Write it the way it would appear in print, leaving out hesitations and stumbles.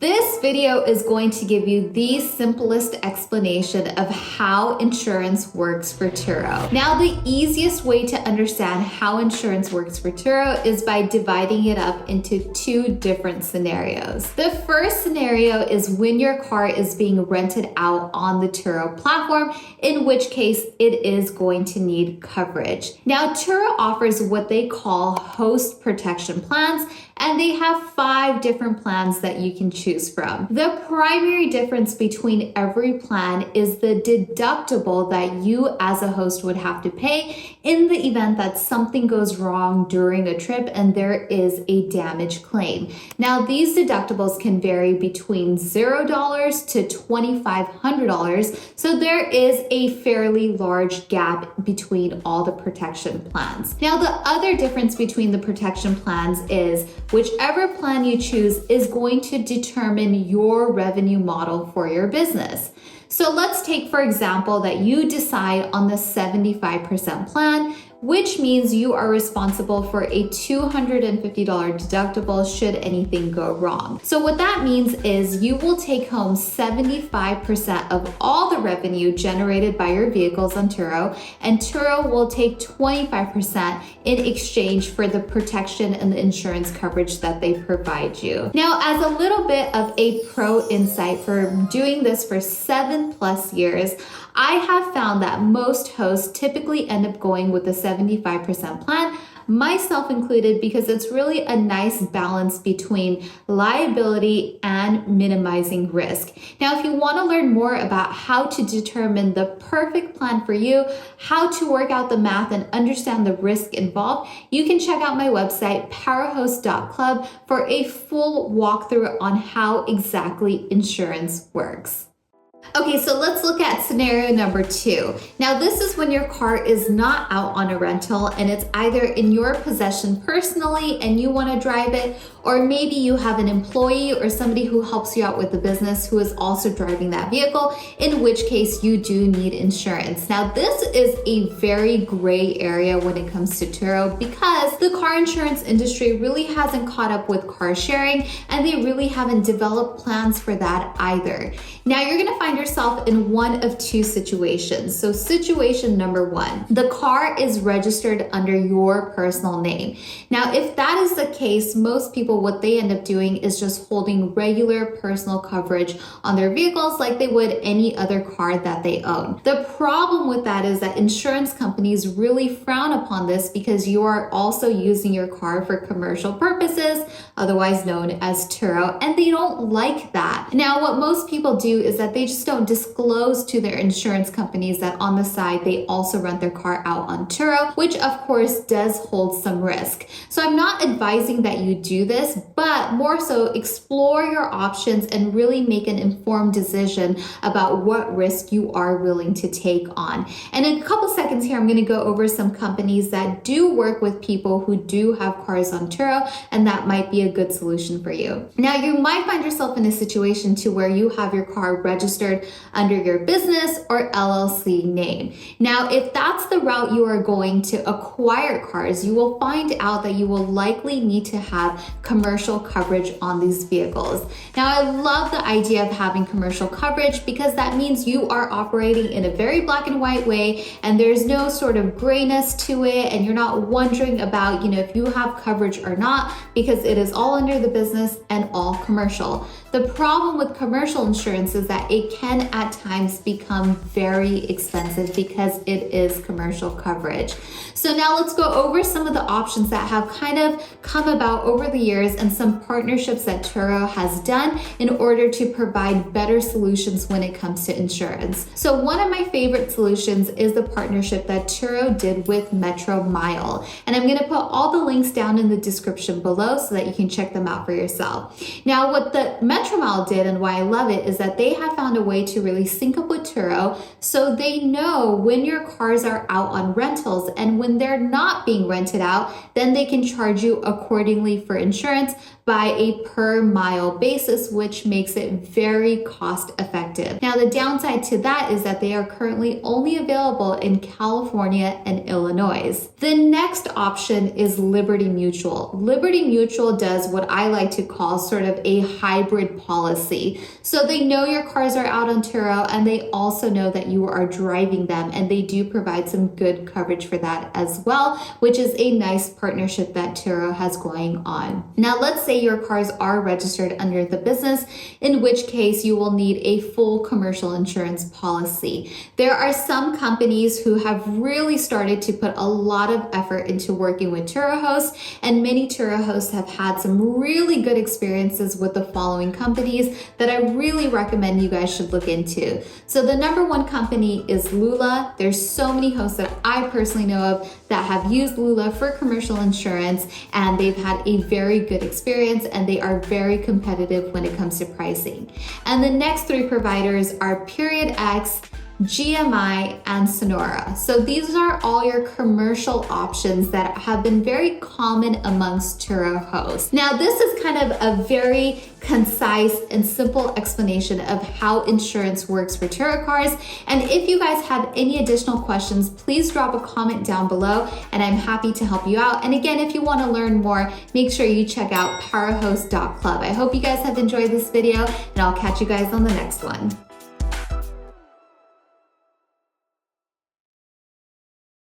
This video is going to give you the simplest explanation of how insurance works for Turo. Now, the easiest way to understand how insurance works for Turo is by dividing it up into two different scenarios. The first scenario is when your car is being rented out on the Turo platform, in which case it is going to need coverage. Now, Turo offers what they call host protection plans, and they have 5 different plans that you can choose from. The primary difference between every plan is the deductible that you as a host would have to pay in the event that something goes wrong during a trip and there is a damage claim. Now, these deductibles can vary between $0 to $2,500, so there is a fairly large gap between all the protection plans. Now, the other difference between the protection plans is whichever plan you choose is going to determine your revenue model for your business. So let's take, for example, that you decide on the 75% plan, which means you are responsible for a $250 deductible should anything go wrong. So what that means is you will take home 75% of all the revenue generated by your vehicles on Turo, and Turo will take 25% in exchange for the protection and the insurance coverage that they provide you. Now, as a little bit of a pro insight for doing this for 7+ years, I have found that most hosts typically end up going with the 75% plan, myself included, because it's really a nice balance between liability and minimizing risk. Now, if you want to learn more about how to determine the perfect plan for you, how to work out the math and understand the risk involved, you can check out my website, powerhost.club, for a full walkthrough on how exactly insurance works. Okay, so let's look at scenario number 2. Now, this is when your car is not out on a rental and it's either in your possession personally and you want to drive it, or maybe you have an employee or somebody who helps you out with the business who is also driving that vehicle, in which case you do need insurance. Now, this is a very gray area when it comes to Turo because the car insurance industry really hasn't caught up with car sharing and they really haven't developed plans for that either. Now, you're going to find yourself in one of two situations. So situation number 1, the car is registered under your personal name. Now, if that is the case, most people, what they end up doing is just holding regular personal coverage on their vehicles like they would any other car that they own. The problem with that is that insurance companies really frown upon this because you are also using your car for commercial purposes, otherwise known as Turo, and they don't like that. Now, what most people do is that they just don't disclose to their insurance companies that on the side they also rent their car out on Turo, which of course does hold some risk. So I'm not advising that you do this, but more so explore your options and really make an informed decision about what risk you are willing to take on. And in a couple seconds here, I'm going to go over some companies that do work with people who do have cars on Turo, and that might be a good solution for you. Now, you might find yourself in a situation to where you have your car registered under your business or LLC name. Now, if that's the route you are going to acquire cars, you will find out that you will likely need to have commercial coverage on these vehicles. Now, I love the idea of having commercial coverage because that means you are operating in a very black and white way and there's no sort of grayness to it, and you're not wondering about, if you have coverage or not, because it is all under the business and all commercial. The problem with commercial insurance is that it can at times become very expensive because it is commercial coverage. So now let's go over some of the options that have kind of come about over the years and some partnerships that Turo has done in order to provide better solutions when it comes to insurance. So one of my favorite solutions is the partnership that Turo did with Metro Mile. And I'm going to put all the links down in the description below so that you can check them out for yourself. Now, what the Metro Mile did and why I love it is that they have found a way to really sync up with Turo so they know when your cars are out on rentals, and when they're not being rented out, then they can charge you accordingly for insurance by a per mile basis, which makes it very cost effective. Now, the downside to that is that they are currently only available in California and Illinois. The next option is Liberty Mutual. Liberty Mutual does what I like to call sort of a hybrid upgrade policy. So they know your cars are out on Turo, and they also know that you are driving them, and they do provide some good coverage for that as well, which is a nice partnership that Turo has going on. Now, let's say your cars are registered under the business, in which case you will need a full commercial insurance policy. There are some companies who have really started to put a lot of effort into working with Turo hosts, and many Turo hosts have had some really good experiences with the following companies that I really recommend you guys should look into. So the number one company is Lula. There's so many hosts that I personally know of that have used Lula for commercial insurance, and they've had a very good experience, and they are very competitive when it comes to pricing. And the next three providers are Period X, GMI, and Sonora. So these are all your commercial options that have been very common amongst Turo hosts. Now, this is kind of a very concise and simple explanation of how insurance works for Turo cars. And if you guys have any additional questions, please drop a comment down below, and I'm happy to help you out. And again, if you want to learn more, make sure you check out powerhost.club. I hope you guys have enjoyed this video, and I'll catch you guys on the next one.